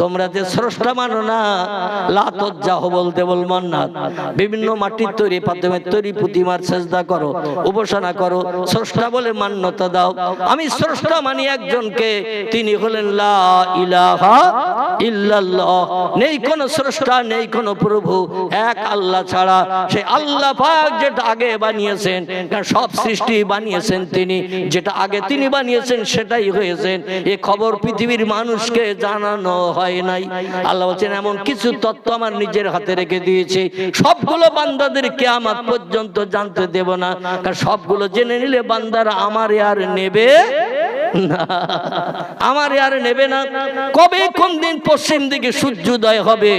তোমরা যে স্রষ্টা মানো না, লাতজ্জা হবল দেবল মান্নাত, বিভিন্ন মাটির তৈরি পাথরের তৈরি প্রতিমার সেজদা করো, উপাসনা করো, স্রষ্টা বলে মান্যতা দাও। আমি স্রষ্টা মানি একজনকে, তিনি হলেন লা ইলাহা ইল্লাল্লাহ। নেই কোন স্রষ্টা, নেই কোন প্রভু, এক আল্লাহ ছাড়া। সেই আল্লাহ পাক যেটা আগে বানিয়েছেন, কারণ সব সৃষ্টি বানিয়েছেন তিনি, যেটা আগে তিনি বানিয়েছেন সেটাই হয়েছেন। এ খবর পৃথিবীর মানুষকে জানানো হয় নাই। আল্লাহ বলছেন এমন কিছু তত্ত্ব আমার নিজের হাতে রেখে দিয়েছি, সবগুলো বান্দাদের কিয়ামত পর্যন্ত জানতে দেব না, কারণ সবগুলো জেনে নিলে বান্দারা আমার আর নেবে না, আমার আর নেবে না। কবে কোন দিন পশ্চিম দিকে সূর্যোদয় হবে,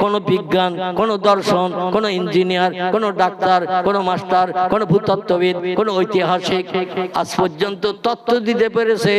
কোন বিজ্ঞান, কোন দর্শন, কোন ইঞ্জিনিয়ার, কোন ডাক্তার, কোন মাস্টার, কোন ভূতত্ত্ববিদ, কোন ঐতিহাসিক আজ পর্যন্ত তত্ত্ব দিতে পেরেছে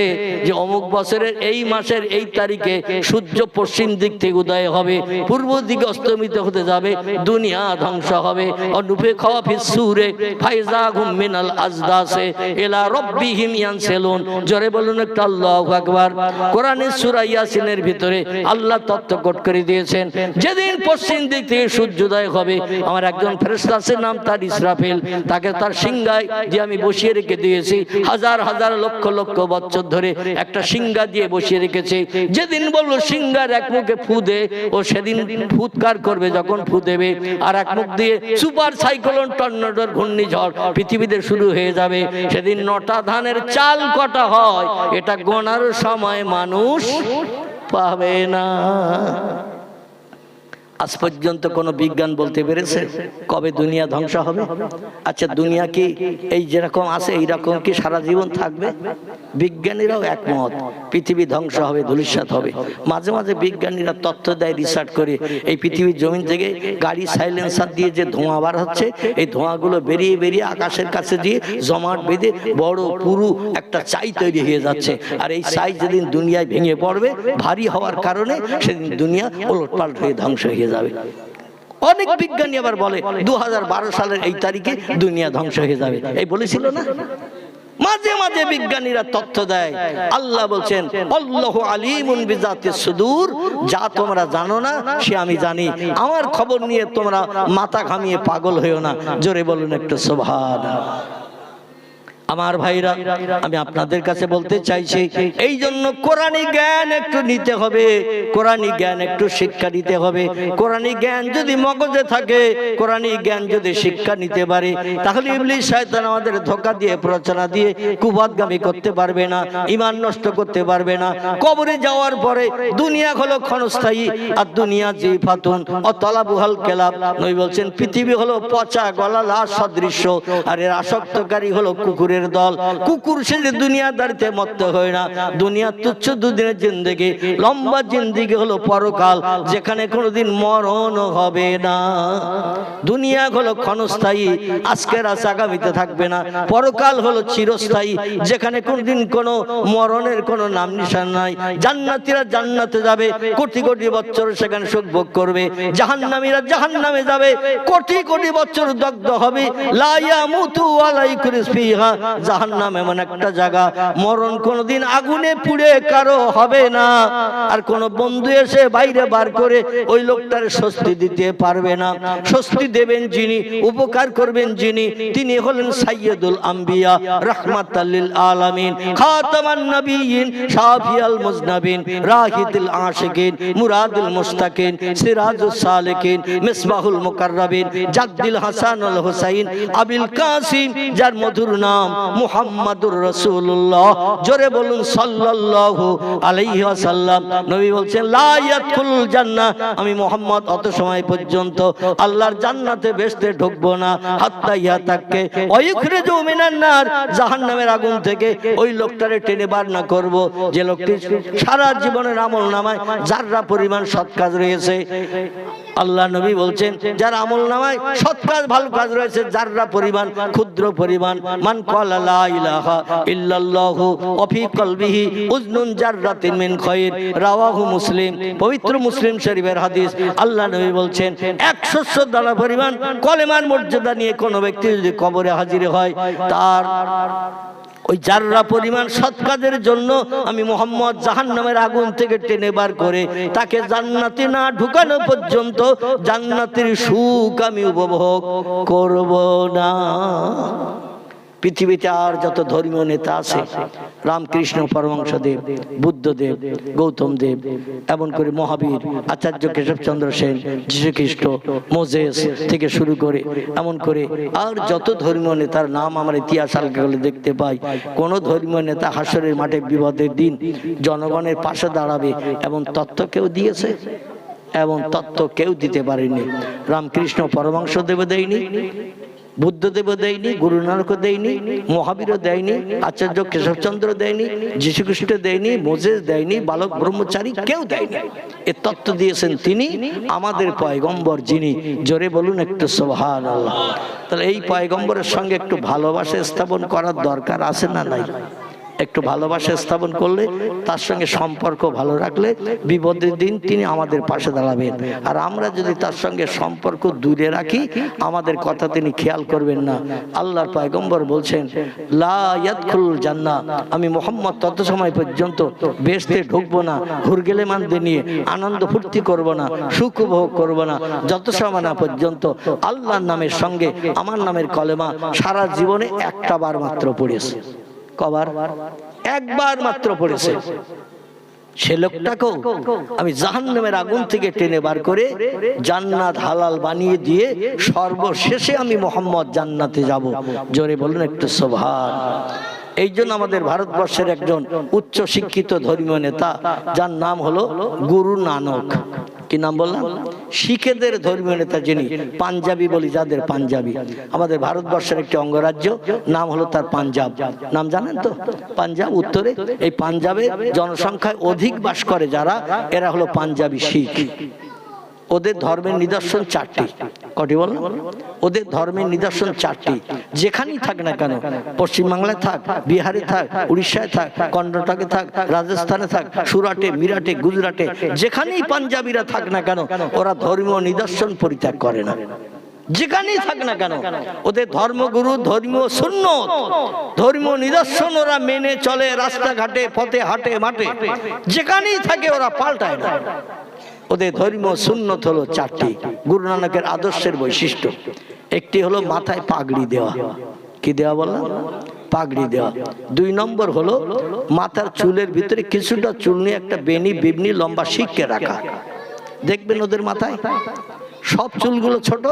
যে অমুক বছরের এই মাসের এই তারিখে সূর্য পশ্চিম দিক থেকে উদয় হবে, পূর্ব দিকে অস্তমিত হতে যাবে, দুনিয়া ধ্বংস হবে। অনুপেক্ষা ফিসুরে ফাইজাহুম মিনাল আজদাসে ইলা রাব্বিহিম ইয়ানসিলুন। জোরে বলুন একটা আল্লাহু আকবার। কোরআনের সূরা ইয়াসিনের ভিতরে আল্লাহ তত্ত্ব কোট করে দিয়েছেন, যেদিন পশ্চিম দিক থেকে সূর্যোদয় হবে, আমার একজন ফেরেশতা আছে, নাম তার ইসরাফিল, তাকে তার সিংহায় যে আমি বসিয়ে রেখে দিয়েছি, হাজার হাজার লক্ষ লক্ষ বছর ধরে একটা সিংহা দিয়ে বসিয়ে রেখেছে। যেদিন বললো সিংহার এক মুখে ফু দে, ও সেদিন ফুৎকার করবে, যখন ফু দেবে আর এক মুখ দিয়ে সুপার সাইক্লোন টর্নেডোর ঘূর্ণিঝড় পৃথিবীতে শুরু হয়ে যাবে। সেদিন 9টা ধানের চাল কটা হয় এটা গোনার সময় মানুষ পাবে না। আজ পর্যন্ত কোন বিজ্ঞান বলতে পেরেছে কবে দুনিয়া ধ্বংস হবে? আচ্ছা, দুনিয়া কি এই যেরকম আছে এইরকম কি সারা জীবন থাকবে? বিজ্ঞানীরাও একমত পৃথিবী ধ্বংস হবে, ধূলিসাৎ হবে। মাঝে মাঝে বিজ্ঞানীরা তথ্য দেয়, রিসার্চ করে, এই পৃথিবীর জমিন থেকে গাড়ি সাইলেন্সার দিয়ে যে ধোঁয়া বার হচ্ছে, এই ধোঁয়াগুলো বেরিয়ে বেরিয়ে আকাশের কাছে দিয়ে জমাট বেঁধে বড় পুরু একটা চাই তৈরি হয়ে যাচ্ছে। আর এই চাই যেদিন দুনিয়ায় ভেঙে পড়বে ভারী হওয়ার কারণে, সেদিন দুনিয়া ওলটপালট হয়ে ধ্বংস হয়ে যাবে। অনেক বিজ্ঞানী আবার বলে 2012 সালের এই তারিখে দুনিয়া ধ্বংস হয়ে যাবে, এই বলেছিল না? মাঝে মাঝে বিজ্ঞানীরা তথ্য দেয়। আল্লাহ বলছেন আল্লাহু আলিমুন বিজাতিস সুদূর, যা তোমরা জানো না সে আমি জানি। আমার খবর নিয়ে তোমরা মাথা ঘামিয়ে পাগল হইও না। জোরে বলুন একটু সুবহানাল্লাহ। আমার ভাইরা, আমি আপনাদের কাছে বলতে চাইছি, এই জন্য কোরআনী জ্ঞান একটু নিতে হবে, কোরআনী জ্ঞান একটু শিক্ষা নিতে হবে। কোরআনী জ্ঞান যদি মগজে থাকে, কোরআনী জ্ঞান যদি শিক্ষা নিতে পারে, তাহলে ইবলিস শয়তান আমাদের ধোঁকা দিয়ে, প্ররোচনা দিয়ে কুপথগামী করতে পারবে না, ঈমান নষ্ট করতে পারবে না। কবরে যাওয়ার পরে দুনিয়া হলো ক্ষণস্থায়ী, আর দুনিয়া জিফাতুন ও তলাবুহাল কেলাব। নবী বলছেন পৃথিবী হলো পচা গলা লাশ সদৃশ্য, আর এর আসক্তকারী হলো কুকুরের দল। কুকুর সে দুনিয়াদারিতে মত্ত হয় না। দুনিয়া তুচ্ছ দুদিনের জিন্দেগি, লম্বা জিন্দেগি হলো পরকাল, যেখানে কোনোদিন মরণ হবে না। দুনিয়া হলো ক্ষণস্থায়ী, আজকের আছে আগামীতে থাকবে না। পরকাল হলো চিরস্থায়ী, যেখানে কোনোদিন কোনো মরণের কোনো নাম নিশান নাই। জান্নাতীরা জান্নাতে যাবে, কোটি কোটি বছর সেখানে সুখ ভোগ করবে। জাহান্নামীরা জাহান্নামে যাবে, কোটি কোটি বছর দগ্ধ হবে। লা ইয়ামুতু ওয়া লা ইয়াকুরু ফিহা। জাহান্নাম এমন একটা জায়গা, মরণ কোনদিন আগুনে পুড়ে কারো হবে না। আর কোন বন্ধু এসে বাইরে বার করে ওই লোকটার স্বস্তি দিতে পারবে না। স্বস্তি দেবেন যিনি, উপকার করবেন যিনি, তিনি হলেন সাইয়্যিদুল আম্বিয়া রাহমাতাল লিল আলামিন, খাতামান নবিয়্যিন, শাফিয়াল মুজনাবিন, রাহিতুল আশিকিন, মুরাদুল মুস্তাকিন, সিরাজুস সালিকিন, মিসবাহুল মুকাররাবিন, জাদ্দিল হাসান আল হুসাইন, আবিল কাসিম, যার মধুর নাম মুহাম্মাদুর রাসূলুল্লাহ। জোরে বলুন সাল্লাল্লাহু আলাইহি ওয়াসাল্লাম। নবী বলছেন লা ইয়াদখুলুল জান্নাহ, আমি মুহাম্মদ অত সময় পর্যন্ত আল্লাহর জান্নাতে বেহেশতে ঢুকবো না, হাত্তা ইয়াতাকে ওয়ায়ুখরিজু মিনান নার, জাহান্নামের আগুন থেকে ওই লোকটারে টেনে বার না করব, যে লোকটি সারা জীবনের আমলনামায় যাররা পরিমাণ সৎ কাজ রয়েছে। আল্লাহ নবী বলছেন যার আমলনামায় সৎ কাজ ভালো কাজ রয়েছে যাররা পরিমাণ, ক্ষুদ্র পরিমাণ, মান ক্বালা লা ইলাহা ইল্লাল্লাহু ওয়া ফি কলবিহি উজনুন জাররাতিন মিন খায়র, রাওয়াহু মুসলিম। পবিত্র মুসলিম শরীফের হাদিস। আল্লাহ নবী বলছেন 100 দানা পরিমাণ কলেমার মর্যাদা নিয়ে কোনো ব্যক্তি যদি কবরে হাজির হয়, তার ওই জাররা পরিমাণ সৎ কাজের জন্য আমি মুহাম্মদ জাহান্নামের আগুন থেকে টেনে বার করে তাকে জান্নাতে না ঢুকানো পর্যন্ত জান্নাতের সুখ আমি উপভোগ করব না। পৃথিবীতে আর যত ধর্মীয় নেতা আছে, রামকৃষ্ণ পরমহংসদেব, বুদ্ধদেব, গৌতম দেব, এমন করে মহাবীর, আচার্য কেশবচন্দ্র সেন, যীশুখ্রিস্ট, মোজেস থেকে শুরু করে এমন করে আর যত ধর্মীয় নেতার নাম আমার ইতিহাস আলকে দেখতে পাই, কোন ধর্মীয় নেতা হাসরের মাঠে বিপদের দিন জনগণের পাশে দাঁড়াবে এমন তত্ত্ব কেউ দিয়েছে? এমন তত্ত্ব কেউ দিতে পারেনি। রামকৃষ্ণ পরমহংসদেব দেয়নি, বুদ্ধদেব দেয়নি, গুরু নানক দেয়নি, মহাবীরও দেয়নি, আচার্য কেশবচন্দ্র দেয়নি, যীশুখ্রিস্ট দেয়নি, মোজেস দেয়নি, বালক ব্রহ্মচারী কেউ দেয়নি। এ তত্ত্ব দিয়েছেন তিনি, আমাদের পয়গম্বর যিনি। জোরে বলুন একটু সুবহানাল্লাহ। তাহলে এই পয়গম্বরের সঙ্গে একটু ভালোবাসা স্থাপন করার দরকার আছে না নাই? একটু ভালোবাসা স্থাপন করলে, তার সঙ্গে সম্পর্ক ভালো রাখলে বিপদের দিন তিনি আমাদের পাশে দাঁড়াবেন। আর আমরা যদি তার সঙ্গে সম্পর্ক দূরে রাখি, আমাদের কথা তিনি খেয়াল করবেন না। আল্লাহর পয়গম্বর বলছেন, লা ইয়াদখুলুল জান্নাহ, আমি মুহাম্মদ তত সময় পর্যন্ত বেহেশতে ঢুকবো না, হুরগেলেমানদের নিয়ে আনন্দ ফুর্তি করব না, সুখ উপভোগ করব না, যত সময় না পর্যন্ত আল্লাহর নামের সঙ্গে আমার নামের কলেমা সারা জীবনে একটা বার মাত্র পড়েছে। কবার? একবার মাত্র পড়েছে। সে লোকটাকেও আমি জাহান্নামের আগুন থেকে টেনে বার করে জান্নাত হালাল বানিয়ে দিয়ে সর্বশেষে আমি মুহাম্মদ জান্নাতে যাব। জোরে বলুন একটু সুবহানাল্লাহ। এই জন্য আমাদের ভারতবর্ষের একজন উচ্চ শিক্ষিত ধর্মীয় নেতা, যার নাম হলো গুরু নানক। কি নাম বললাম? শিখেদের ধর্মীয় নেতা যিনি, পাঞ্জাবি বলি যাদের, পাঞ্জাবি আমাদের ভারতবর্ষের একটি অঙ্গরাজ্য, নাম হলো তার পাঞ্জাব। নাম জানেন তো? পাঞ্জাব উত্তরে, এই পাঞ্জাবে জনসংখ্যায় অধিক বাস করে যারা, এরা হলো পাঞ্জাবি শিখ। ওদের ধর্মের নিদর্শন চারটি। কটি বললাম? ওদের ধর্মের নিদর্শন চারটি। যেখানেই থাক না কেন, পশ্চিমবাংলায় থাক, বিহারে থাক, উড়িষ্যায় থাক, কর্ণাটকে থাক, রাজস্থানে থাক, সুরাটে, মিরাটে, গুজরাটে, যেখানেই পাঞ্জাবিরা থাক না কেন, ওরা ধর্মীয় নিদর্শন পরিত্যাগ করে না। যেখানেই থাক না কেন, ওদের ধর্মগুরু, ধর্মীয় সুন্নত, ধর্মীয় নিদর্শন ওরা মেনে চলে। রাস্তাঘাটে, পথে, হাটে, মাঠে, যেখানেই থাকে ওরা পাল্টায় না। ওদের ধর্মীয় সুন্নত হলো চারটি, গুরু নানকের আদর্শের বৈশিষ্ট্য। একটি হলো মাথায় পাগড়ি দেওয়া। কি দেওয়া বললাম? পাগড়ি দেওয়া। দুই নম্বর হলো মাথার চুলের ভিতরে কিছুটা চুল নিয়ে একটা বেনি, বিবনি, লম্বা শিখকে রাখা। দেখবেন ওদের মাথায় সব চুলগুলো ছোট,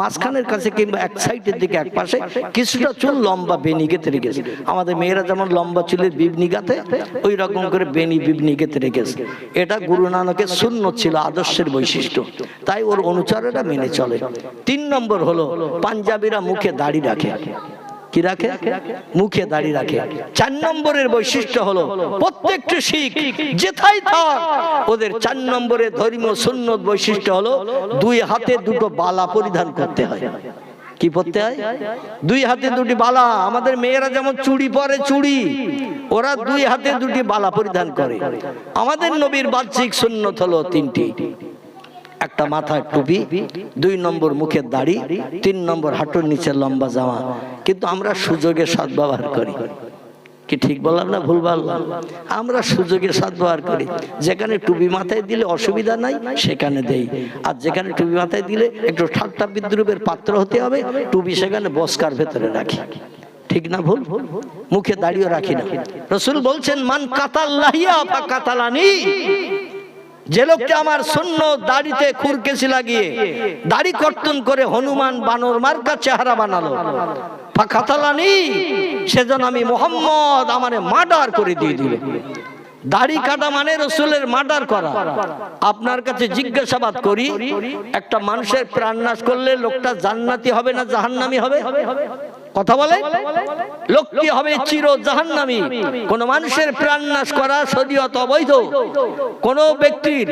মাঝখানের কাছে কিংবা এক সাইডের দিকে এক পাশে কিছুটা চুল লম্বা বেনি গেঁথে রেখেছে। আমাদের মেয়েরা যেমন লম্বা চুলের বিবনি গাঁথে, ওই রকম করে বেনি, বিবনি গেঁথে রেখেছে। এটা গুরু নানকের সুন্নত ছিল, আদর্শের বৈশিষ্ট্য, তাই ওর অনুচরেরা মেনে চলে। তিন নম্বর হলো পাঞ্জাবিরা মুখে দাড়ি রাখে। কি রাখে? মুখে দাড়ি রাখে। চার নম্বরের বৈশিষ্ট্য হলো প্রত্যেকটি শিখ যেথায় থাক, ওদের চার নম্বরের ধর্মীয় সুন্নত বৈশিষ্ট্য হলো দুই হাতে দুটো বালা পরিধান করতে হয়। কি পরতে হয়? দুই হাতে দুটি বালা। আমাদের মেয়েরা যেমন চুড়ি পরে, চুড়ি, ওরা দুই হাতে দুটি বালা পরিধান করে। আমাদের নবীর বাহ্যিক সুন্নত হলো তিনটি। একটা মাথায় টুপি, দুই নম্বর মুখের দাড়ি, তিন নম্বর হাঁটুর নিচে লম্বা জামা। কিন্তু আমরা সুযোগের সদ্ব্যবহার করি। কি ঠিক বললাম না ভুল বললাম? আমরা সুযোগের সদ্ব্যবহার করি। যেখানে টুপি মাথায় দিলে অসুবিধা নাই সেখানে দেই, আর যেখানে টুপি মাথায় দিলে একটু ঠাট্টা বিদ্রুপের পাত্র হতে হবে, টুপি সেখানে বস্কার ভেতরে রাখি। ঠিক না ভুল? মুখে দাড়িও রাখি না। রাসূল বলছেন, মান কাতাল্লাহিয়া ফা কাতালানি, যে লোকটা আমার সুন্নত দাড়িতে খুরকেসি লাগিয়ে দাড়ি কর্তন করে হনুমান বানর মার্কা চেহারা বানালো, ফাকাতালানি, সেজন্য আমি মুহাম্মদ আমারে মার্ডার করে দিয়ে দিল। দাড়ি কাটা মানে রাসূলের মার্ডার করা। আপনার কাছে জিজ্ঞাসাবাদ করি, একটা মানুষের প্রাণ নাশ করলে লোকটা জান্নাতি হবে না জাহান্নামী হবে? কথা বলে? লোকটি হবে চির জাহান্নামী। কোন মানুষের প্রাণ নাশ করা শরীয়ত অবৈধ। কোন ব্যক্তির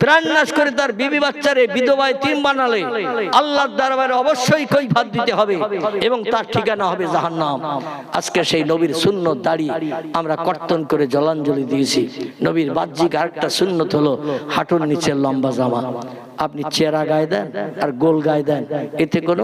প্রাণ নাশ করে তার বিবি বাচ্চারে বিধবা এতিম বানালে আল্লাহর দরবারে অবশ্যই কৈফিয়ত দিতে হবে এবং তার ঠিকানা হবে জাহান্নাম। আজকে সেই নবীর সুন্নত দাড়ি আমরা কর্তন করে জলাঞ্জলি দিয়েছি। নবীর বাহ্যিক আরেকটা সুন্নত হলো হাঁটুর নিচে লম্বা জামা। আপনি চেরা গায়ে দেন আর গোল গায়ে দেন, এতে কোনো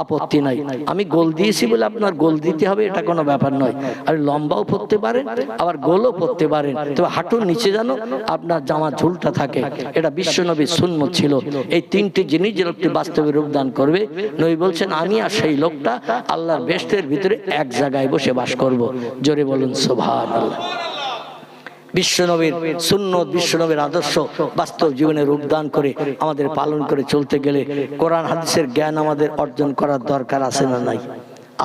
আপত্তি নাই। আমি গোল দিয়েছি বলে আপনার গোল দিতে হবে এটা কোনো ব্যাপার নয়। আর লম্বাও পরতে পারেন আবার গোলও পরতে পারেন, তবে হাঁটুর নিচে যেন আপনার জামা ঝুলটা থাকে, এটা বিশ্বনবীর সুন্নত ছিল। এই তিনটি জিনিস যে লোকটি বাস্তবে রূপদান করবে, নবী বলছেন আমি আর সেই লোকটা আল্লাহর বেহেশতের ভিতরে এক জায়গায় বসে বাস করব। জোরে বলুন সুবহানাল্লাহ। বিশ্বনবীর সুন্নত, বিশ্বনবীর আদর্শ বাস্তব জীবনে রূপদান করে আমাদের পালন করে চলতে গেলে কোরআন হাদিসের জ্ঞান আমাদের অর্জন করার দরকার আছে না নাই?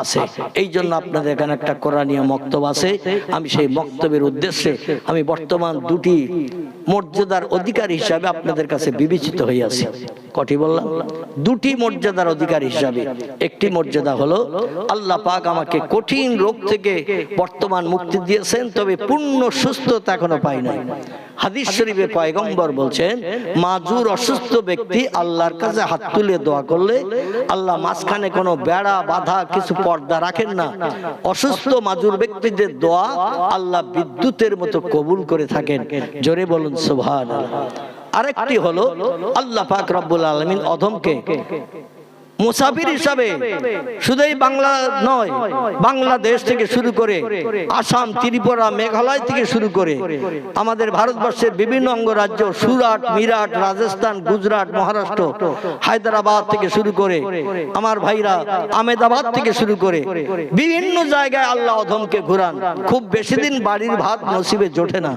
আছে। এই জন্য আপনাদের এখানে একটা কোরআনিয়া মক্তব আছে। আমি সেই মক্তবের উদ্দেশ্যে আমি বর্তমান দুটি মর্যাদার অধিকার হিসাবে আপনাদের কাছে বিবেচিত হয়ে আছি। কটি বললাম? দুটি মর্যাদার অধিকার হিসাবে। একটি মর্যাদা হলো আল্লাহ পাক আমাকে কঠিন রোগ থেকে বর্তমান মুক্তি দিয়েছেন, তবে পূর্ণ সুস্থতা এখনো পাই নাই। হাদিস শরীফে পয়গম্বর বলছেন, মাজুর অসুস্থ ব্যক্তি আল্লাহর কাছে হাত তুলে দোয়া করলে আল্লাহ মাঝখানে কোনো বেড়া বাধা কিছু পর্দা রাখেন না। অসুস্থ মাজুর ব্যক্তিদের দোয়া আল্লাহ বিদ্যুতের মতো কবুল করে থাকেন। জোরে বলুন সুবহানাল্লাহ। আরেকটি হলো আল্লাহ পাক রব্বুল আলামিন অধমকে মুসাফির হিসাবে শুধু এই বাংলা নয়, বাংলাদেশ থেকে শুরু করে আসাম, ত্রিপুরা, মেঘালয় থেকে শুরু করে আমাদের ভারতবর্ষের বিভিন্ন অঙ্গরাজ্য, সুরাট, মিরাট, রাজস্থান, গুজরাট, মহারাষ্ট্র, হায়দ্রাবাদ থেকে শুরু করে আমার ভাইরা আহমেদাবাদ থেকে শুরু করে বিভিন্ন জায়গায় আল্লাহ অধমকে ঘুরান। খুব বেশি দিন বাড়ির ভাত নসিবে জোটে না,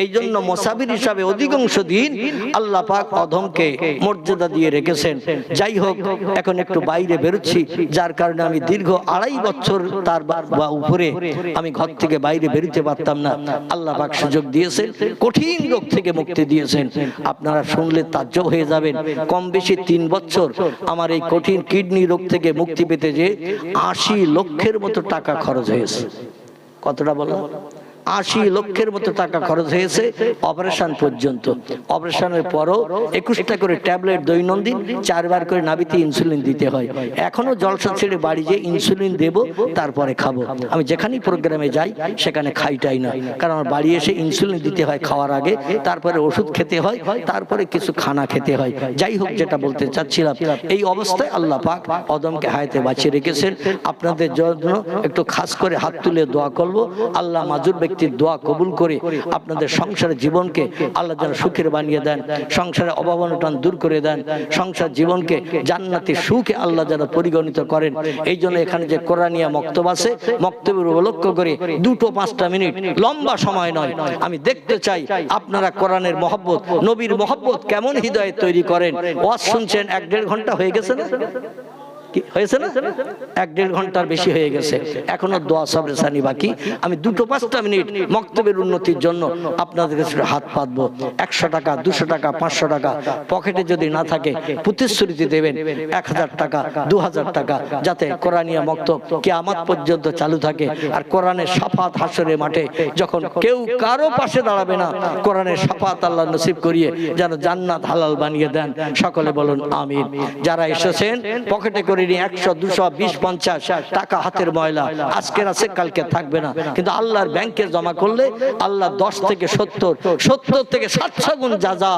এই জন্য মুসাফির হিসাবে অধিকাংশ দিন আল্লাহ পাক অধমকে মর্যাদা দিয়ে রেখেছেন। যাই হোক, এখন একটু বাইরে বেরোচ্ছি, যার কারণে আমি দীর্ঘ 2.5 বছর তার বা উপরে আমি ঘর থেকে বাইরে বেরোতে পারতাম না। আল্লাহ পাক সুযোগ দিয়েছেন, কঠিন রোগ থেকে মুক্তি দিয়েছেন। আপনারা শুনলে তাজ্জব হয়ে যাবেন, কম বেশি 3 বছর আমার এই কঠিন কিডনি রোগ থেকে মুক্তি পেতে যে 80 লক্ষের মতো টাকা খরচ হয়েছে। কতটা বলো? 80 লক্ষের মতো টাকা খরচ হয়েছে অপারেশন পর্যন্ত। অপারেশনের পরও 21টা করে ট্যাবলেট দৈনন্দিন 4 বার করে নাভিতে ইনসুলিন দিতে হয়। এখনো জলসা ছেড়ে বাড়ি যে ইনসুলিন দেব, তারপরে খাবো। আমি যেখানেই প্রোগ্রামে যাই সেখানে খাইটাই না, কারণ আমার বাড়ি এসে ইনসুলিন দিতে হয় খাওয়ার আগে, তারপরে ওষুধ খেতে হয়, তারপরে কিছু খানা খেতে হয়। যাই হোক, যেটা বলতে চাচ্ছিলাম, এই অবস্থায় আল্লাহ পাক অদমকে হায়াতে বাঁচিয়ে রেখেছেন। আপনাদের জন্য একটু খাস করে হাত তুলে দোয়া করব, আল্লাহ মাজুর দোয়া কবুল করে আপনাদের সংসারের জীবনকে আল্লাহ যেন সুখের বানিয়ে দেন, সংসারের অভাব অনটন দূর করে দেন, সংসার জীবনকে জান্নাতি সুখে আল্লাহ যেন পরিগণিত করেন। এই জন্য এখানে যে কোরআনিয়া মক্তব আছে, মক্তবের উপলক্ষ করে 2-5 মিনিট, লম্বা সময় নয়, আমি দেখতে চাই আপনারা কোরআনের মহব্বত, নবীর মহব্বত কেমন হৃদয়ে তৈরি করেন। ওয়াজ শুনছেন 1-1.5 ঘন্টা হয়ে গেছে না? হয়েছে না? 1-1.5 ঘন্টার বেশি হয়ে গেছে, এখনো দোয়া সবরে সানি বাকি। আমি 2-5 মিনিট মক্তবের উন্নতির জন্য আপনাদের কাছে হাত পাতবো। 100 টাকা, 200 টাকা, 500 টাকা পকেটে যদি না থাকে প্রতিশ্রুতি দেবেন 1000 টাকা, 2000 টাকা, যাতে কোরআনিয়া মক্তব কিয়ামত পর্যন্ত চালু থাকে। আর কোরআনের শাফাত হাসরের মাঠে যখন কেউ কারো পাশে দাঁড়াবে না, কোরআনের শাফাত আল্লাহ নসিব করিয়ে যেন জান্নাত হালাল বানিয়ে দেন। সকলে বলুন আমিন। যারা এসেছেন পকেটে করে 100, 200, 20, 50 টাকা হাতের ময়লা, আজকের আছে কালকে থাকবে না, কিন্তু আল্লাহর ব্যাংকে জমা করলে আল্লাহ 10 থেকে 70 থেকে 700 গুণ যাজা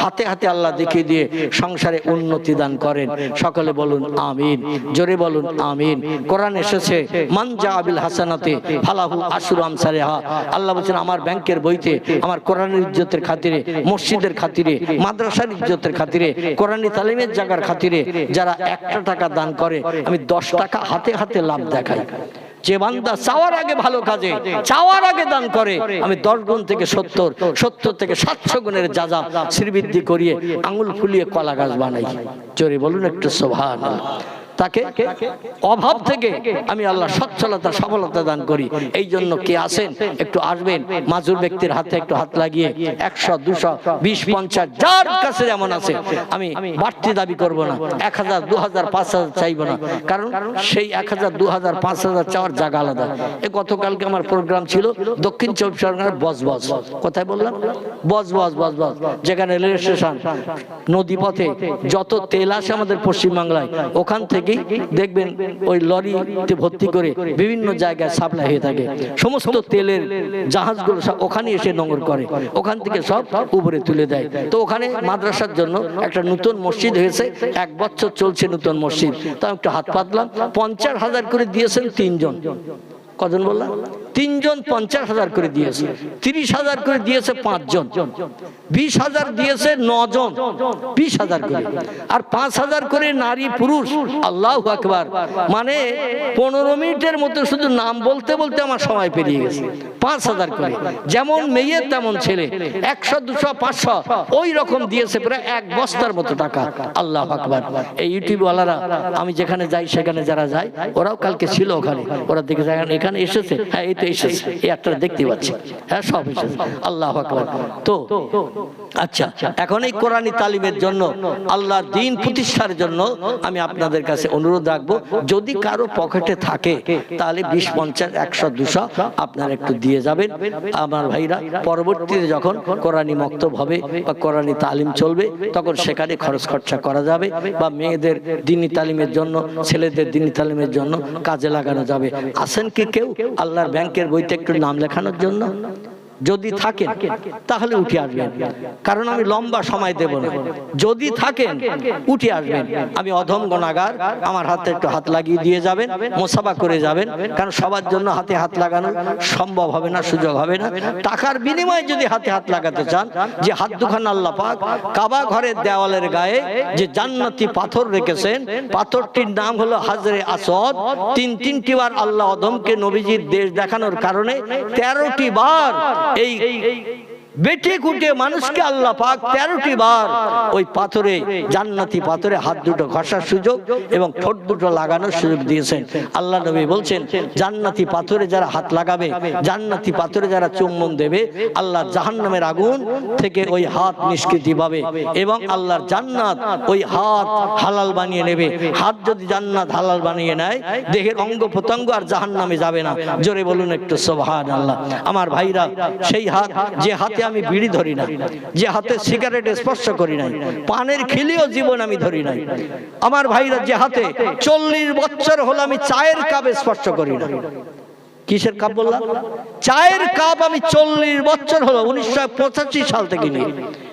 হাতে হাতে আল্লাহ দেখিয়ে দিয়ে সংসারে উন্নতি দান করেন। সকলে বলুন আমিন, জোরে বলুন আমিন। কোরআন এসেছে মান জা বিল হাসানাতি ফালাহু আশরু আমসালিহা। আল্লাহ বলেন আমার ব্যাংকের বইতে আমার কোরআনের ইজ্জতের খাতিরে, মসজিদের খাতিরে, মাদ্রাসার ইজ্জতের খাতিরে, কোরআনি তালিমের জায়গার খাতিরে যারা 1 টাকা দান করে, আমি 10 টাকা হাতে হাতে লাভ দেখাই। যে বান্দা চাওয়ার আগে ভালো কাজে, চাওয়ার আগে দান করে, আমি 10 গুণ থেকে 70 থেকে 700 গুণের যাজা শ্রীবৃদ্ধি করিয়ে আঙুল ফুলিয়ে কলা গাছ বানাই। জোরে বলুন একটু সুবহানাল্লাহ। তাকে অভাব থেকে আমি আল্লাহ সচ্ছলতা, সফলতা দান করি। এই জন্য কে আসেন একটু আসবেন, মাজুর ব্যক্তির হাতে একটু হাত লাগিয়ে 100, 200, 20, 50 যার কাছে যেমন আছে, আমি বাড়তি দাবি করব না। 1000, 2000, 5000 চাইব না, কারণ সেই 1000, 2000, 5000 চাওয়ার জায়গা আলাদা। এই গতকালকে আমার প্রোগ্রাম ছিল দক্ষিণ 24 পরগনার বজবজ। কোথায় বললাম? বজবজ। যেখানে রেল স্টেশন, নদী পথে যত তেল আসে আমাদের পশ্চিমবাংলায়, ওখান থেকে কি দেখবেন ওই লরিতে ভর্তি করে বিভিন্ন জায়গায় সাপ্লাই হয়ে থাকে, সমস্ত তেলের জাহাজগুলো সব ওখানে এসে নোঙর করে, ওখান থেকে সব উপরে তুলে দেয়। তো ওখানে মাদ্রাসার জন্য একটা নতুন মসজিদ হয়েছে, 1 বছর চলছে নতুন মসজিদ। তা একটু হাত পাতলাম, 50,000 করে দিয়েছেন 3 জন। কজন বললাম? 3 জন 50,000 করে দিয়েছে। 30,000 করে দিয়েছে 5 জন। 20,000 দিয়েছে 9 জন, 20,000 করে। আর 5,000 করে নারী পুরুষ। আল্লাহু আকবার। মানে 15 মিনিটের মতো শুধু নাম বলতে বলতে আমার সময় পেরিয়ে গেছে। 5,000 করে, যেমন মেয়ে তেমন ছেলে, 100, 200, 500 ওই রকম দিয়েছে, প্রায় 1 বস্তার মতো টাকা। আল্লাহু আকবার। এই ইউটিউবওয়ালারা আমি যেখানে যাই সেখানে যারা যায়, ওরাও কালকে ছিল ওখানে, ওরা দেখে যায় এখানে এসেছে। হ্যাঁ, এই তো এসেছে, এই একটা দেখতে পাচ্ছি। হ্যাঁ, সব এসেছে। আল্লাহু আকবার। তো আচ্ছা, এখন এই কোরআনী তালিমের জন্য, আল্লাহর দ্বীন প্রতিষ্ঠার জন্য আমি আপনাদের কাছে অনুরোধ রাখবো, যদি কারো পকেটে থাকে তাহলে 20, 50, 100, 200 আপনারা একটু দিয়ে যাবেন আমার ভাইরা। পরবর্তীতে যখন কোরআনী মক্তব হবে বা কোরআনী তালিম চলবে, তখন সেখানে খরচ খরচা করা যাবে, বা মেয়েদের দ্বীনি তালিমের জন্য, ছেলেদের দ্বীনি তালিমের জন্য কাজে লাগানো যাবে। আছেন কি কেউ আল্লাহর ব্যাংকের বইতে একটু নাম লেখানোর জন্য? যদি থাকেন তাহলে উঠে আসবেন, কারণ আমি লম্বা সময় দেব না। যদি থাকেন উঠে আসবেন। আমি অধম গুনাহগার, আমার হাতে একটু হাত লাগিয়ে দিয়ে যাবেন, মুসাফা করে যাবেন, কারণ সবার জন্য হাতে হাত লাগানো সম্ভব হবে না, সুযোগ হবে না। টাকার বিনিময়ে যদি হাতে হাত লাগাতে চান, যে হাত দুখানা আল্লাহ পাক কাবা ঘরের দেওয়ালের গায়ে যে জান্নাতি পাথর রেখেছেন, পাথরটির নাম হলো হাজরে আসওয়াদ। 3টি বার আল্লাহ অধমকে নবীজির দেশ দেখানোর কারণে 13টি বার এই বেটে কুটে মানুষকে আল্লাহ পাক 13টি বার ওই পাথরে, জান্নাতি পাথরে হাত দুটো ঘষার সুযোগ এবং ঠোঁট দুটো লাগানোর সুযোগ দিয়েছেন। আল্লাহ নবী বলছেন, জান্নাতি পাথরে যারা হাত লাগাবে, জান্নাতি পাথরে যারা চুম্বন দেবে, আল্লাহ জাহান্নামের আগুন থেকে ওই হাত নিষ্কৃতি পাবে, এবং আল্লাহর জান্নাত ওই হাত হালাল বানিয়ে নেবে। হাত যদি জান্নাত হালাল বানিয়ে নেয়, দেহের অঙ্গ প্রত্যঙ্গ আর জাহান্নামে যাবে না। জোরে বলুন একটু সুবহানাল্লাহ। আমার ভাইরা, সেই হাত, যে হাতে আমি বিড়ি ধরি না, যে হাতে সিগারেট স্পর্শ করি নাই, পানের খিলিও জীবন আমি ধরি নাই, আমার ভাইরা, যে হাতে 40 বছর হলো আমি চায়ের কাপ স্পর্শ করি না। কিসের কাপ বললাম? চায়ের কাপ আমি 40 বছর হলো, 1985 সাল থেকে নিয়ে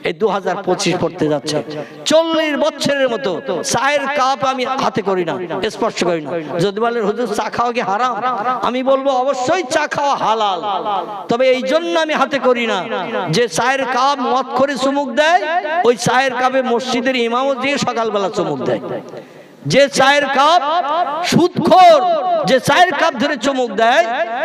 এই 2025 পড়তে যাচ্ছে, 40 বছরের মতো চায়ের কাপ আমি হাতে করি না, স্পর্শ করি না। যদি বলেন হুজুর চা খাওয়া কি হারাম, আমি বলবো অবশ্যই চা খাওয়া হালাল, তবে এই জন্য আমি হাতে করি না যে চায়ের কাপ মদ করে চুমুক দেয়, ওই চায়ের কাপে মসজিদের ইমামও দিয়ে সকালবেলা চুমুক দেয়। যে চায়ের কাপ সুদখোর, যে চায়ের কাপ ধরে চুমুক দেয়,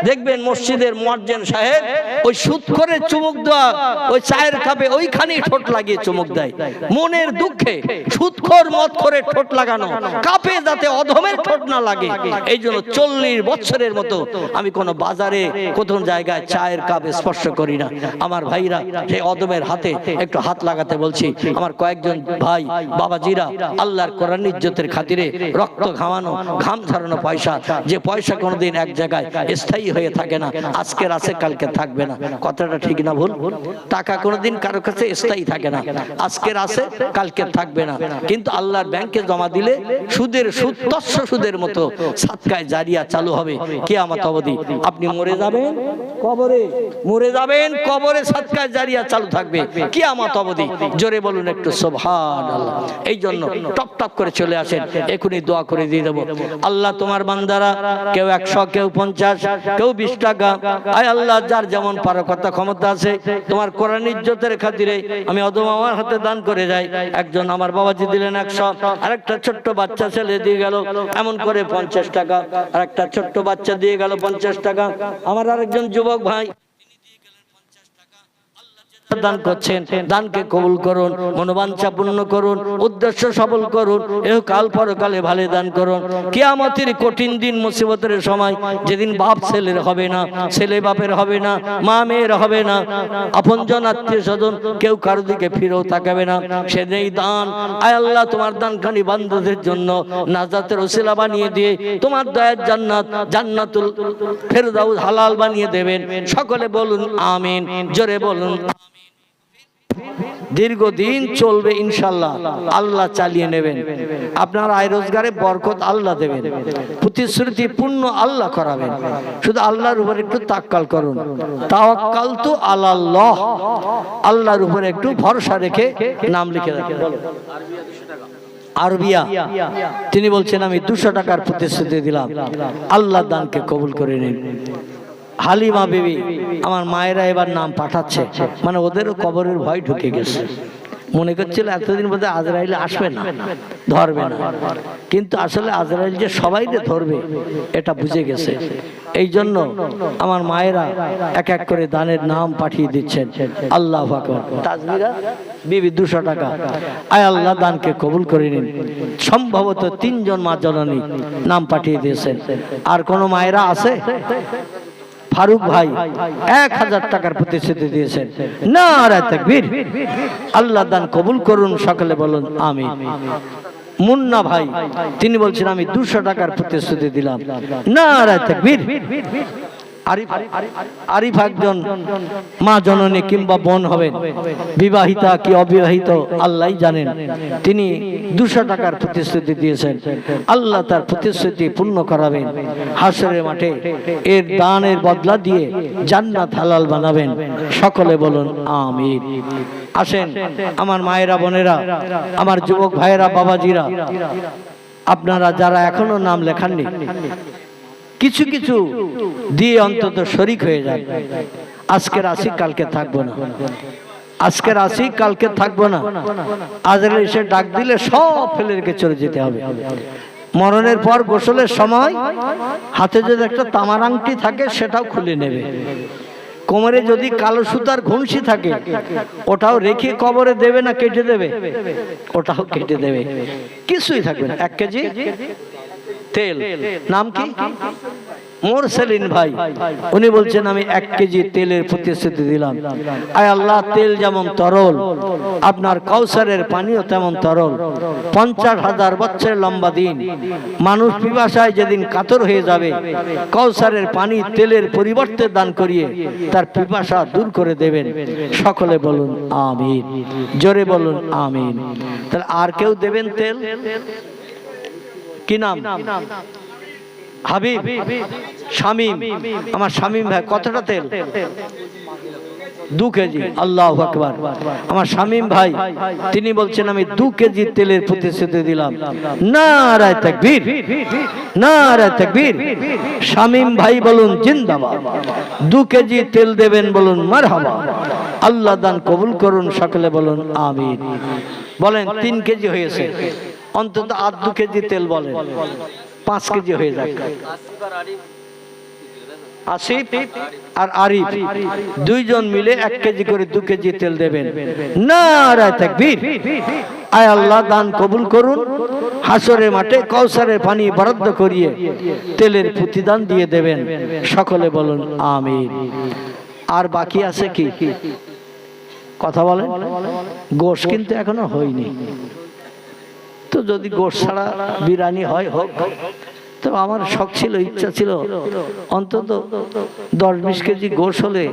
দেখবেন মসজিদের মুয়াজ্জিন সাহেব ওই সুদখোরের চুমুক দেওয়া ওই চায়ের কাপে ওইখানেই ঠোঁট লাগিয়ে চুমুক দেয়। মনের দুঃখে সুদখোর মদখোরের ঠোঁট লাগানো কাপে যাতে অধমের ঠোঁট না লাগে, এই জন্য 40 বছরের মতো আমি কোনো বাজারে কোন জায়গায় চায়ের কাপ স্পর্শ করি না। আমার ভাইরা, সেই অধমের হাতে একটু হাত লাগাতে বলছি। আমার কয়েকজন ভাই বাবাজিরা, আল্লাহর কোরআন ইজ্জতের খাতিরে রক্ত ঘামানো, ঘাম ঝরানো পয়সা, যে পয়সা কোনোদিন এক জায়গায় স্থায়ী হয়ে থাকে না, আজকের আছে কালকে থাকবে না। কথাটা ঠিক না ভুল? টাকা কোনোদিন কারো কাছে স্থায়ী থাকে না, আজকের আছে কালকে থাকবে না। কিন্তু আল্লাহর ব্যাংকে জমা দিলে সুদের সুদ, তস্য সুদের মতো সাদকায়ে জারিয়া চালু হবে কিয়ামত অবধি। আপনি মরে যাবেন কবরে, মরে যাবেন কবরে, সাদকায়ে জারিয়া চালু থাকবে কিয়ামত অবধি। জোরে বলুন একটু সুবহানাল্লাহ। এই জন্য টপ টপ করে চলে আসেন, এখনই দোয়া করে দিয়ে দেবো। আল্লাহ, তোমার বান্দারা কেউ 100, কেউ 50, কেউ 20 টাকা, আয় আল্লাহ যার যেমন পারো কথা ক্ষমতা আছে, তোমার কোরআন ইজ্জতের খাতিরে আমি অদম আমার হাতে দান করে যাই। একজন আমার বাবাজি দিলেন 100, আরেকটা ছোট্ট বাচ্চা ছেলে দিয়ে গেল এমন করে 50 টাকা, আরেকটা ছোট্ট বাচ্চা দিয়ে গেল 50 টাকা, আমার আরেকজন যুবক ভাই দান করছেন, দানকে কবুল করুন, মনোবাঞ্ছা পূর্ণ করুন, উদ্দেশ্য সফল করুন, ইহকাল পরকালে ভালো দান করুন। কিয়ামতের কঠিন দিন, মুসিবতের সময়, যেদিন বাপ ছেলের হবে না, ছেলে বাপের হবে না, মা মেয়ের হবে না, আপনজন আত্মীয় স্বজন কেউ কারো দিকে ফিরেও তাকাবে না, সেদিন দান, আয় আল্লাহ তোমার দানখানি বান্দাদের জন্য নাজাতের ওসিলা বানিয়ে দিয়ে তোমার দয়ার জান্নাত, জান্নাতুল ফেরদাউস হালাল বানিয়ে দেবেন। সকলে বলুন আমিন, জোরে বলুন। দীর্ঘদিন চলবে ইনশাল্লাহ, আল্লাহ চালিয়ে নেবেন। আপনার আয় রোজগারে বরকত আল্লাহ দেবেন, প্রতিশ্রুতি পূর্ণ আল্লাহ করাবেন। শুধু আল্লাহর উপর একটু তাওয়াক্কাল করুন। তাওয়াক্কালতু আলাল্লাহ, আল্লাহর উপর একটু ভরসা রেখে নাম লিখে রাখেন। আরবিয়া তিনি বলছেন আমি 200 টাকার প্রতিশ্রুতি দিলাম, আল্লাহ দানকে কবুল করে নিন। হালিমা বিবি, আমার মায়েরা এবার নাম পাঠাচ্ছে, মানে ওদেরও কবরের ভয় ঢুকে গেছে। মনে করছিল এতদিন বোধহয় আজরাইল আসবে না, ধরবে না, কিন্তু আসলে আজরাইল যে সবাইকে ধরবে এটা বুঝে গেছে। এই জন্য আমার মায়েরা এক এক করে দানের নাম পাঠিয়ে দিচ্ছেন। আল্লাহু আকবার। তাজমিরা বিবি 200 টাকা, আয় আল্লাহ দানকে কবুল করে নিন। সম্ভবত 3 জন মা জননী নাম পাঠিয়ে দিয়েছেন। আর কোন মায়েরা আছে? ফারুক ভাই 1000 টাকার প্রতিশ্রুতি দিয়েছেন। নারে তাকবীর, আল্লাহ দান কবুল করুন, সকলে বলুন আমিন। মুন্না ভাই তিনি বলছেন আমি 200 টাকার প্রতিশ্রুতি দিলাম। নারে তাকবীর। আরিফ একজন মা জননী কিংবা বোন হবেন, বিবাহিতা কি অবিবাহিত আল্লাহই জানেন। তিনি 200 টাকার প্রতিশ্রুতি দিয়েছেন, আল্লাহ তার প্রতিশ্রুতি পূর্ণ করাবেন। হাসরের মাঠে এর দানের বদলা দিয়ে জান্নাত হালাল বানাবেন। সকলে বলুন আমিন। আসেন আমার মায়েরা, বোনেরা, আমার যুবক ভাইয়েরা, বাবাজিরা, আপনারা যারা এখনো নাম লেখাননি, কিছু কিছু দিয়ে অন্তত শরীক হয়ে যান। আজকের আসি কালকে থাকবো না, আজকের আসি কালকে থাকবো না। আজকে এসে ডাক দিলে সব ফেলে রেখে চলে যেতে হবে। মরণের পর গোসলের সময় হাতে যদি একটা তামার আংটি থাকে সেটাও খুলে নেবে। কোমরে যদি কালো সুতার ঘুনসি থাকে ওটাও রেখে কবরে দেবে না কেটে দেবে? ওটাও কেটে দেবে, কিছুই থাকবে না। 1 কেজি তেল, নাম কি? মোরসেলিন ভাই, উনি বলছেন আমি 1 কেজি তেলের প্রতিশ্রুতি দিলাম। আয় আল্লাহ, তেল যেমন তরল, আপনার কাউসারের পানিও তেমন তরল। 50,000 বছরের লম্বা দিন, মানুষ পিপাসায় যেদিন কাতর হয়ে যাবে, কাউসারের পানি তেলের পরিবর্তে দান করিয়ে তার পিপাসা দূর করে দেবেন। সকলে বলুন আমিন, জোরে বলুন আমিন। তাহলে আর কেউ দেবেন তেল? কি নাম? হাবিব, শামীম, আমার শামীম ভাই কতটা তেল? 2 কেজি। আল্লাহু আকবার। আমার শামীম ভাই তিনি বলছেন আমি 2 কেজি তেলের প্রতিশ্রুতি দিলাম। নারে তাকবীর, নারে তাকবীর। শামীম ভাই বলুন জিন্দাবাদ। 2 কেজি তেল দেবেন, বলুন মারহাবা। আল্লাহ দান কবুল করুন, সকলে বলুন আমিন। বলেন 3 কেজি হয়েছে, অন্তত আর 2 কেজি তেল বলেন, 5 কেজি হয়ে যাক। আসিফ আর আরিফ 2 জন মিলে 1 কেজি করে 2 কেজি তেল দেবেন। নারে তাকবীর। আয় আল্লাহ দান কবুল করুন, হাসরের মাঠে কাউসারের পানি বরাদ্দ করিয়ে তেলের প্রতিদান দিয়ে দেবেন। সকলে বলুন আমিন। আর বাকি আছে কি? কথা বলেন। গোশ কিন্তু এখনো হয়নি, তো যদি গোশ ছাড়া বিরিয়ানি হয় হোক। তো আমার শখ ছিল, ইচ্ছা ছিল অন্তত 10-20 কেজি গোশ হলে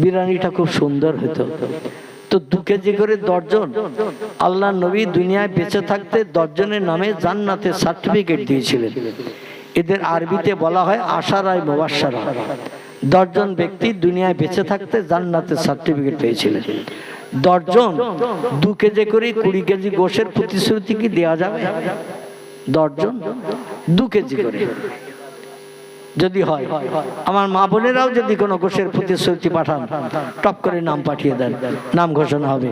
বিরিয়ানিটা খুব সুন্দর হতো। তো 2 কেজি করে 10 জন। আল্লাহ নবী দুনিয়ায় বেঁচে থাকতে 10 জনের নামে জান্নাতের সার্টিফিকেট দিয়েছিলেন। এদের আরবিতে বলা হয় আশারায়ে মুবাশশারা। 10 জন ব্যক্তি দুনিয়ায় বেঁচে থাকতে জান্নাতের সার্টিফিকেট পেয়েছিলেন। 10 জন 2 কেজি করে 20 কেজি গোশের প্রতিশ্রুতি কি দেওয়া যাবে? 10 জন 2 কেজি করে যদি হয়, আমার মা বোনেরাও যদি কোনো গোশের প্রতিশ্রুতি পাঠান, টপ করে নাম পাঠিয়ে দেন, নাম ঘোষণা হবে।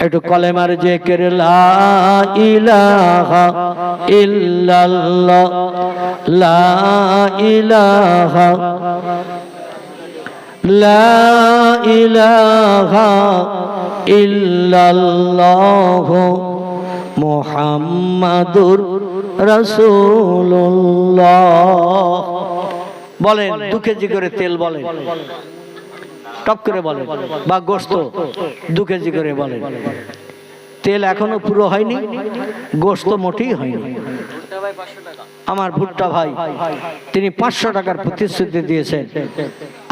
একটু কলেমার জিকির লা ইলাহা ইল্লাল্লাহ, লা ইলাহা, লা ইলাহা ইল্লাল্লাহ মুহাম্মাদুর রাসূলুল্লাহ। বলেন 2 কেজি করে তেল বলেন, টপ করে বলেন, বা গোশত 2 কেজি করে বলেন। তেল এখনো পুরো হয়নি, গোশত মোটেই হয়নি। আমার ভুট্টা ভাই তিনি 500 টাকার প্রতিশ্রুতি দিয়েছেন।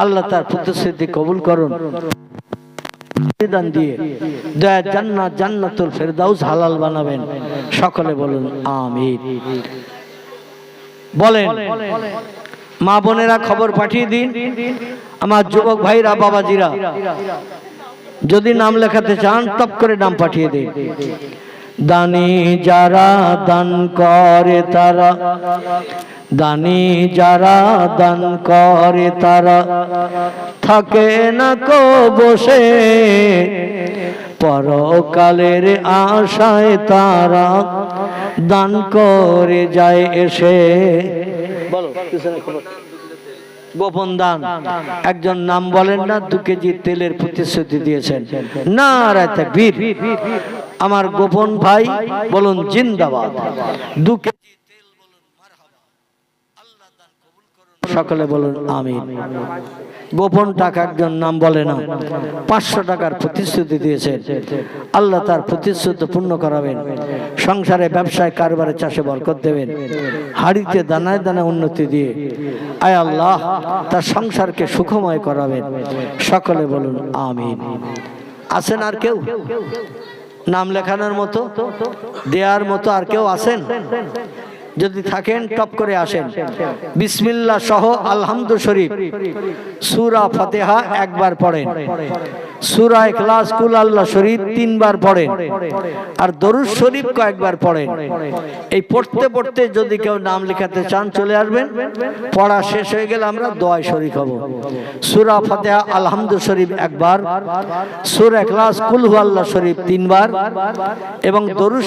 আল্লাহ তার প্রতিশ্রুতি কবুল করুন। প্রতিদান দিয়ে দয়া জান্নাত জান্নাতুল ফেরদাউস হালাল বানাবেন। সকলে বলুন আমিন। বলেন মা বোনেরা খবর পাঠিয়ে দিন, আমার যুবক ভাইরা বাবাজিরা যদি নাম লেখাতে চান টপ করে নাম পাঠিয়ে দিন। দানি যারা দান করে তারা, দানি যারা দান করে তারা থাকে না কো বসে, পরকালের আশায় তারা দান করে যায় এসে। বলো গোপন দান, একজন নাম বলেন না, 2 কেজি তেলের প্রতিশ্রুতি দিয়েছেন। নারায়ে তাকবীর। আমার গোপন ভাই বলুন জিন্দাবাদ। 2 কেজি তেল বলুন মারহাবা, আল্লাহ দান কবুল করুন। সকলে বলুন আমিন। গোপন টাকা একজন নাম বলে না, 500 টাকার প্রতিশ্রুতি দিয়েছেন। আল্লাহ তার প্রতিশ্রুতি পূর্ণ করাবেন। সংসারে ব্যবসায় কারবারে চাষে বরকত দেবেন। হাড়িতে দানায় দানায় উন্নতি দিয়ে আয় আল্লাহ তার সংসারকে সুখময় করাবেন। সকলে বলুন আমিন। আছেন আর কেউ নাম লেখানোর মতো, দেয়ার মতো আর কেউ আছেন? যদি থাকেন টপ করে আসেন। বিসমিল্লাহ সহ আলহামদু শরীফ, সূরা ফাতিহা একবার পড়েন, সূরা ইখলাস কুল আল্লাহ শরীফ 3 বার পড়েন, আর দরুদ শরীফ কয়েকবার পড়েন। এই পড়তে পড়তে যদি কেউ নাম লেখাতে চান চলে আসবেন। পড়া শেষ হয়ে গেলে আমরা দোয়ায় শরীক হব। সূরা ফাতিহা আলহামদু শরীফ একবার, সূরা ইখলাস কুল হু আল্লাহ শরীফ 3 বার এবং দরুদ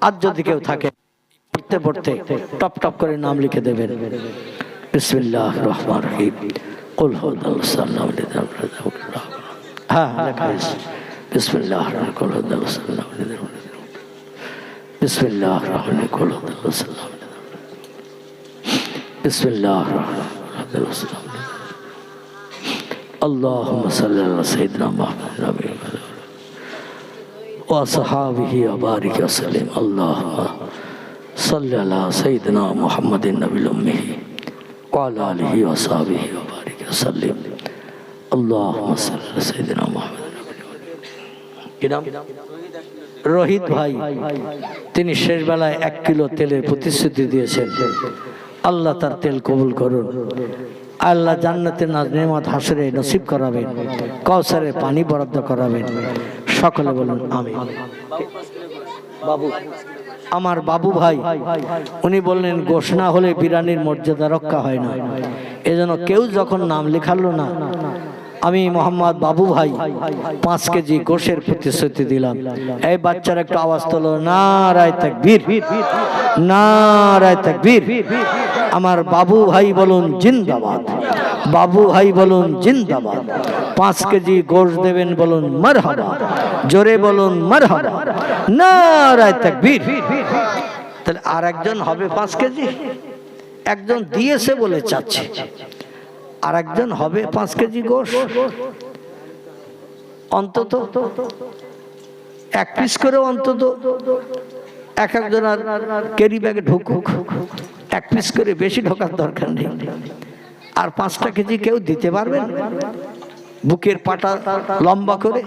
আজ যদি কেউ থাকে পড়তে পড়তে টপ টপ করে নাম লিখে দেবেন। বিসমিল্লাহির রহমানির রহিম, কুল হুয়াল্লাহু আহাদ। হ্যাঁ লেখা আছে। বিসমিল্লাহির রহমানির রহিম, বিসমিল্লাহির রহমানির রহিম, বিসমিল্লাহির রহমানির রহিম। আল্লাহুম্মা সাল্লি আলা সাইয়্যিদিনা মুহাম্মাদ ওয়া সাহাবিহি ওয়া বারিক ওয়া সাল্লিম। আল্লাহুম্মা সাল্লি আলা সাইয়্যিদিনা মুহাম্মাদিন নবিল উম্মিহি ওয়া আলা আলিহি ওয়া সাহবিহি ওয়া বারিক ওয়া সাল্লিম। আল্লাহুম্মা সাল্লি আলা সাইয়্যিদিনা মুহাম্মাদিন নবিল উম্মিহি। কি নাম? রোহিত ভাই, তিনি শেষ বেলায় 1 কিলো তেলের প্রতিশ্রুতি দিয়েছেন। আল্লাহ তার তেল কবুল করুন। আল্লাহ জান্নাতের নেয়ামত হাসরে নসিব করাবেন, কাউসারের পানি বরাদ্দ করাবেন। সকলে বলুন আমিন। বাবু, আমার বাবু ভাই, উনি বললেন ঘোষণা হলে বিরানির মর্যাদা রক্ষা হয় না, এজন্য কেউ যখন নাম লেখালো না, আমি মোহাম্মদ বাবু ভাই 5 কেজি গোশের প্রতিশ্রুতি দিলাম। এই বাচ্চার একটা আওয়াজ তোলো, নারায়ে তাকবীর, নারায়ে তাকবীর। আমার বাবু ভাই বলুন জিন্দাবাদ, বাবু ভাই বলুন জিন্দাবাদ। 5 কেজি গোশ দেবেন বলুন মারহাবা, জোরে বলুন মারহাবা, নারায়ে তাকবীর। তাহলে আর একজন হবে 5 কেজি, একজন দিয়েছে বলে চাচ্ছে, আর একজন হবে 5 কেজি গোশ। অন্তত 1 পিস করে অন্তত এক একজনের ক্যারি ব্যাগে ঢুকুক, 1 পিস করে, বেশি ঢোকার দরকার নেই। আর 5টা কেজি কেউ দিতে পারবেন? বুকের পাটা লম্বা করে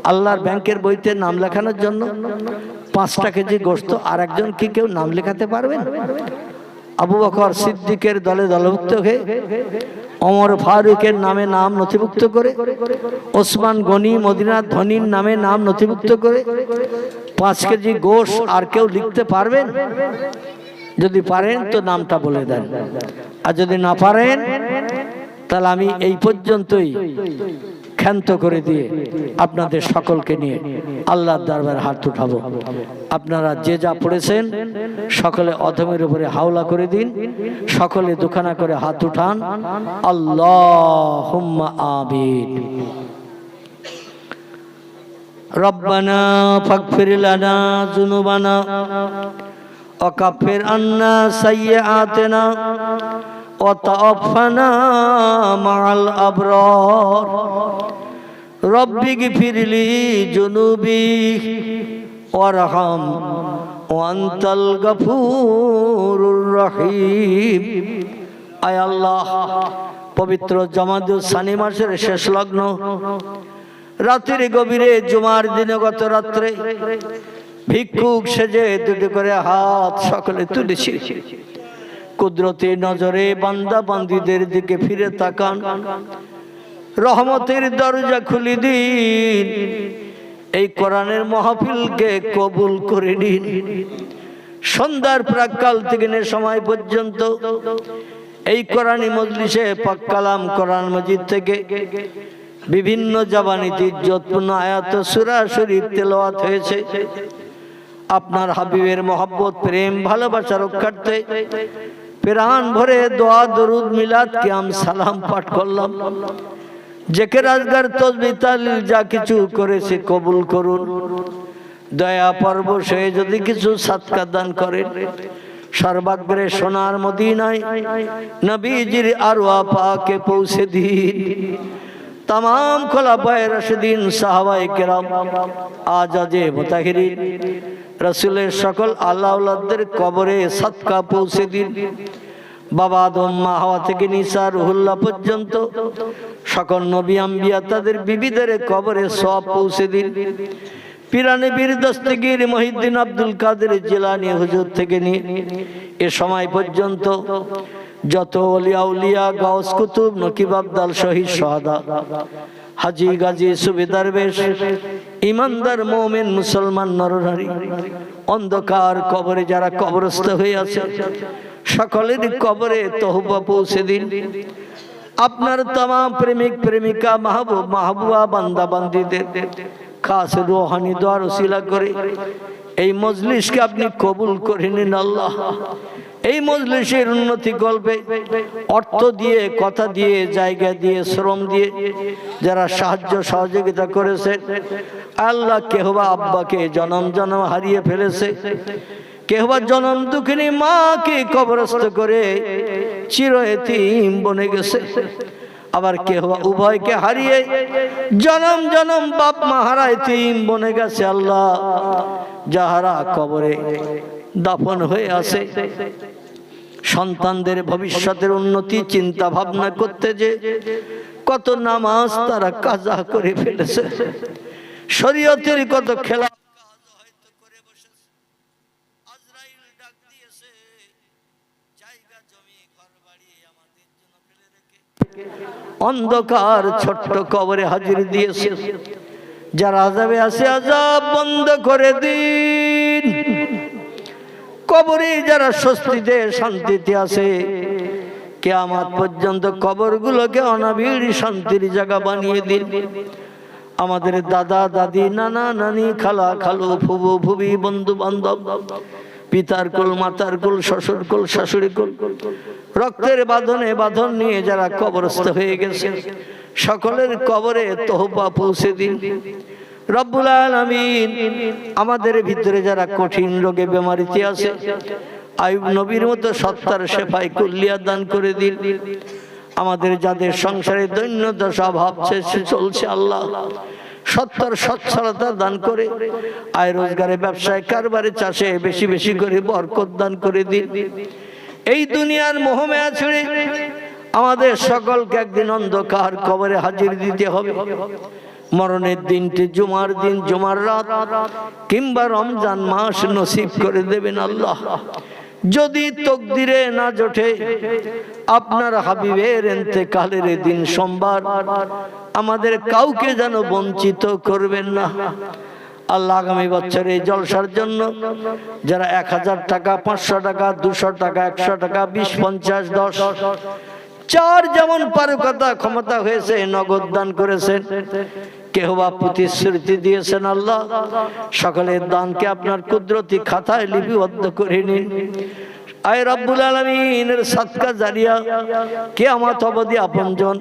আল্লাহর ব্যাংকের বইতে নাম লেখানোর জন্য 5টা কেজি গোশত আর একজন কি কেউ নাম লেখাতে পারবেন? আবু বকর সিদ্দিকের দলে দলভুক্ত হয়ে, ওমর ফারুকের নামে নাম নথিভুক্ত করে, ওসমান গনি মদিনার ধনীর নামে নাম নথিভুক্ত করে 5 কেজি গোশ আর কেউ লিখতে পারবেন? যদি পারেন তো নামটা বলে দেন, আর যদি না পারেন তাহলে আমি এই পর্যন্তই ক্ষান্ত করে দিয়ে আপনাদের সকলকে নিয়ে আল্লাহর দরবারে হাত উঠাবো। আপনারা যে যা পড়েছেন সকলে অধমের উপরে হাওলা করে দিন, সকলে দুখানা করে হাত উঠান। আল্লাহুম্মা আমিন। রব্বানা ফাগফির লানা যুনুবানা وكفر عنا سيئاتنا وتوفنا مع الأبرار رب اغفر لي ذنوبي وارحم وأنت الغفور الرحيم আয় আল্লাহ, পবিত্র জামাদুস সানি মাসের শেষ লগ্ন রাতের গভীরে জুমার দিনে গত রাত্রে ভিক্ষুক সেজে দুটি করে হাত সকলে তুলেছি। কুদরতি নজরে বান্দা বান্দীদের দিকে ফিরে তাকান, রহমতের দরজা খুলে দিন, এই কোরআনের মাহফিলকে কবুল করে নিন। সন্ধ্যার প্রাক্কাল থেকে সময় পর্যন্ত এই কোরআনী মজলিসে পাক কালাম কোরআন মাজিদ থেকে বিভিন্ন জবানিতে ইজ্জতপূর্ণ আয়াত সূরা শরীফ তেলাওয়াত হয়েছে। আপনার হাবিবের মহব্বত প্রেম ভালোবাসা রক্ষার্থে প্রাণ ভরে দোয়া দরুদ মিলাদ কিয়াম সালাম পাঠ করলাম। জিকির আজগার তাসবিহ তাহলিল যা কিছু করেছে কবুল করুন। দয়া পরবশ হয়ে যদি কিছু সাদকা দান করেন, সর্বাগ্রে সোনার মদিনায় নবীজির আরওয়া পাকে পৌঁছে দিন। तमाम खुलाफाए राशिदीन साहाबाए किराम आजाजे मुताहिरीन रसूलेर सकल आल्लाह औलादদের কবরে সদকা পৌঁছে দিন। বাবা আদম মা হাওয়া থেকে নিসা রুহুল্লাহ পর্যন্ত সকল নবী আম্বিয়া তাদের বিবিদের কবরে সওয়াব পৌঁছে দিন। পীরানে বীর দস্তগীর মহিউদ্দিন আব্দুল কাদের জিলানী হুজুর থেকে নিয়ে এ সময় পর্যন্ত যত ওলিয়া উলিয়া গাউস কুতুব নকিব আবদাল শহীদ সোহাদা হাজী গাজী সুবেদার বেশ ইমানদার মুমিন মুসলমান নরনারী অন্ধকার কবরে যারা কবরস্থ হয়ে আছে সকলের কবরে তওবা পৌঁছে দিন। আপনার तमाम প্রেমিক প্রেমিকা মাহবুব মাহবুবা বান্দা বান্দীদের খাস রূহানি দোয়ার ওসিলা করে এই মজলিসকে আপনি কবুল করে নিন আল্লাহ। এই মজলিসের উন্নতি গল্পে অর্থ দিয়ে কথা দিয়ে জায়গা দিয়ে শ্রম দিয়ে যারা সাহায্য সহযোগিতা করেছে আল্লাহ, কেহবা আব্বাকে জনম জনম হারিয়ে ফেলেছে, কেহবা জনম দুঃখিনী মাকে কবরস্থ করে চির এতিম বনে গেছে, আবার কেহবা উভয়কে হারিয়ে জনম জনম বাপ মা হারা এতিম বনে গেছে। আল্লাহ, যাহারা কবরে দাফন হয়ে আছে সন্তানদের ভবিষ্যতের উন্নতি চিন্তা ভাবনা করতে যে কত নামাজ তারা কাজা করে ফেলেছে, শরীয়তের কত খেলা করে বসেছে, আজরাইল ডাক দিয়েছে জায়গা জমি ঘর বাড়ি আমাদের জন্য ফেলে রেখে অন্ধকার ছোট্ট কবরে হাজির দিয়েছে। যারা আযাবে আছে আযাব বন্ধ করে দিন, কবরে যারা স্বস্তিতে শান্তিতে আছে কিয়ামত পর্যন্ত কবরগুলোকে অনাবিল শান্তির জায়গা বানিয়ে দিন। আমাদের দাদা দাদি নানা নানি খালা খালু ফুবু ফুবি বন্ধু বান্ধব পিতার কুল মাতার কুল শ্বশুর কুল শাশুড়ি কুল রক্তের বাঁধনে বাঁধন নিয়ে যারা কবরস্থ হয়ে গেছে সকলের কবরে তওবা পৌঁছে দিন। রব্বুল আলামিন আমাদের ভিতরে যারা কঠিন রোগে বেমারিতে আছে আইয়ুব নবীর মতো সত্তার শেফায়ে কুল্লিয়া দান করে দিন। আমাদের যাদের সংসারে দৈন্য দশা ভাবছে চলছে আল্লাহ সত্তর সচ্ছলতা দান করে আয় রোজগারে ব্যবসায় কারবারে চাষে বেশি বেশি করে বরকত দান করে দিন। এই দুনিয়ার মোহমায়া ছেড়ে আমাদের সকলকে একদিন অন্ধকার কবরে হাজির দিতে হবে। মরণের দিনটি জুমার দিন জুমার রাত কিংবা রমজান মাস নসিব করে দেবেন আল্লাহ। যদি তকদিরে না জোটে আপনার হাবিবের ইন্তেকালের দিন সোমবার আমাদের কাউকে যেন বঞ্চিত করবেন না আল্লাহ। আগামী বছরে জলসার জন্য যারা 1000 টাকা 500 টাকা 200 টাকা 100 টাকা 20 50 10 চার যেমন পারকতা ক্ষমতা হয়েছে নগদ দান করেছেন, কেহ বা প্রতিশ্রুতি দিয়েছেন আল্লাহ সকলের দানকে আপনার কুদরতি খাতায় লিপিবদ্ধ করে নিন। আয় রব্বুল আলামিনের সাদকা জারিয়া কিয়ামত অবধি আপনজন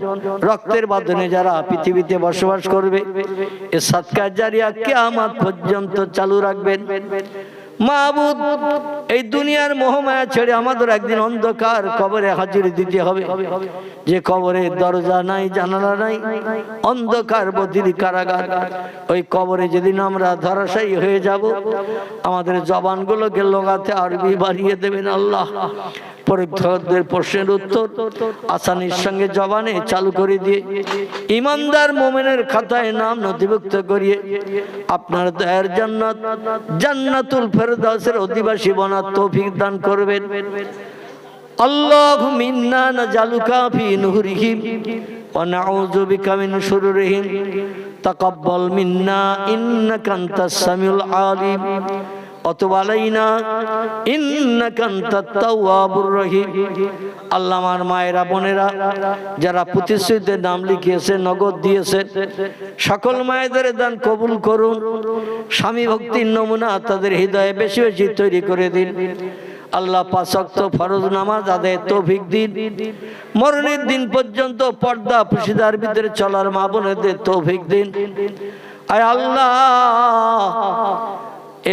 রক্তের বাঁধনে যারা পৃথিবীতে বসবাস করবে এ সাদকা জারিয়া কিয়ামত পর্যন্ত চালু রাখবেন। মাবুদ, এই দুনিয়ার মোহমায়া ছেড়ে আমাদের একদিন অন্ধকার কবরে হাজির দিতে হবে, যে কবরে দরজা নাই, জানালা নাই, অন্ধকার বধির কারাগার। ওই কবরে যেদিন আমরা ধরাশায়ী হয়ে যাব, আমাদের জবানগুলোকে লোগাতে আরবি বাড়িয়ে দেবেন আল্লাহ। পরীক্ষকদের প্রশ্নের উত্তর আসানির সঙ্গে জবানে চালু করে দিয়ে ইমানদার মোমেনের খাতায় নাম নথিভুক্ত করিয়ে আপনার দয়ার জান্নাত, জান্নাতুল ফেরদাউসের অধিবাসী বনার তৌফিক দান করবেন। আল্লাহুম্মা ইন্না নাজালুকা ফি নুরিহিম ওয়া নাউযু বিকা মিন শুরুরিহিম তাকাব্বাল মিন্না ইন্নাকা আনতাস সামিউল আলিম ওয়াতুব আলাইনা ইন্নাকা আনতাত তাওয়াবুর রহিম। আল্লাহ, আমার মায়েরা বোনেরা যারা প্রতিশ্রুতিতে নাম লিখিয়েছে, নগদ দিয়েছে, সকল মায়েদের দান কবুল করুন। স্বামী ভক্তির নমুনা তাদের হৃদয়ে বেশি বেশি তৈরি করে দিন। আল্লাহ, ৫ ওয়াক্ত ফরজ নামাজ আদায়ের তৌফিক দিন। মরণের দিন পর্যন্ত পর্দা পর্দার ভিতরে চলার মা বোনেদের তৌফিক দিন। আয় আল্লাহ,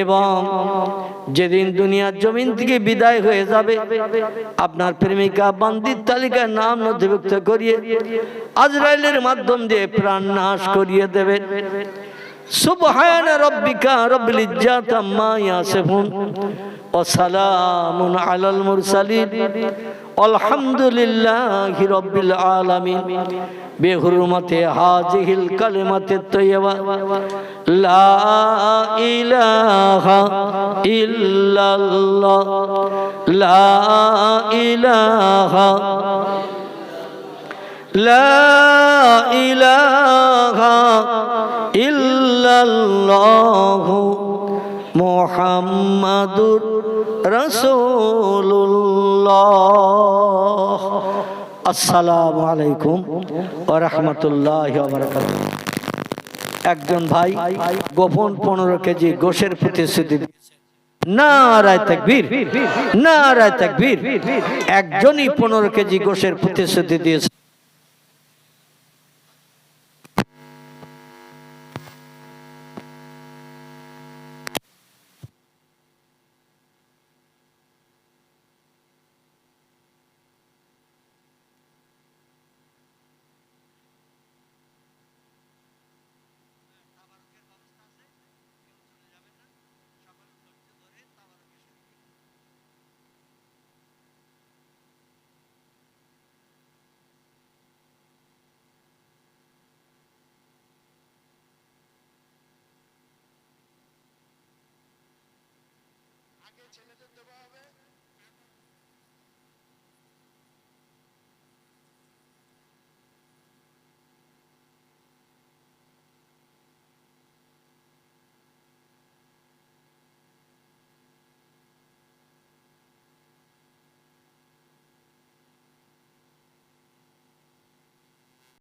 এবং যেদিন দুনিয়ার জমিন থেকে বিদায় হয়ে যাবে, আপনার প্রেমিকা বান্দির তালিকায় নাম নথিভুক্ত করিয়ে আজরাইলের মাধ্যম দিয়ে প্রাণ নাশ করিয়ে দেবেন। সুবহান রাব্বিকা রাব্বিল ইজ্জাতি আম্মা ইয়াসিফুন ওয়া সালামুন আলাল মুরসালিন আলহামদুলিল্লাহি রাব্বিল আলামিন। বিহুরমাতে হাযিহিল কালিমাতে তাইয়্যিবা লা ইলাহা ইল্লাল্লাহ, লা ইলাহা, লা ইলাহা ইল্লাল্লাহু মুহাম্মাদুর রাসূলুল্লাহ। আসসালামু আলাইকুম ওয়া রাহমাতুল্লাহি ওয়া বারাকাতুহু। একজন ভাই গোপন 15 কেজি গোশের প্রতিশ্রুতি দিয়েছেন। নারায়ে তাকবীর, নারায়ে তাকবীর। একজনই 15 কেজি গোশের প্রতিশ্রুতি দিয়েছে।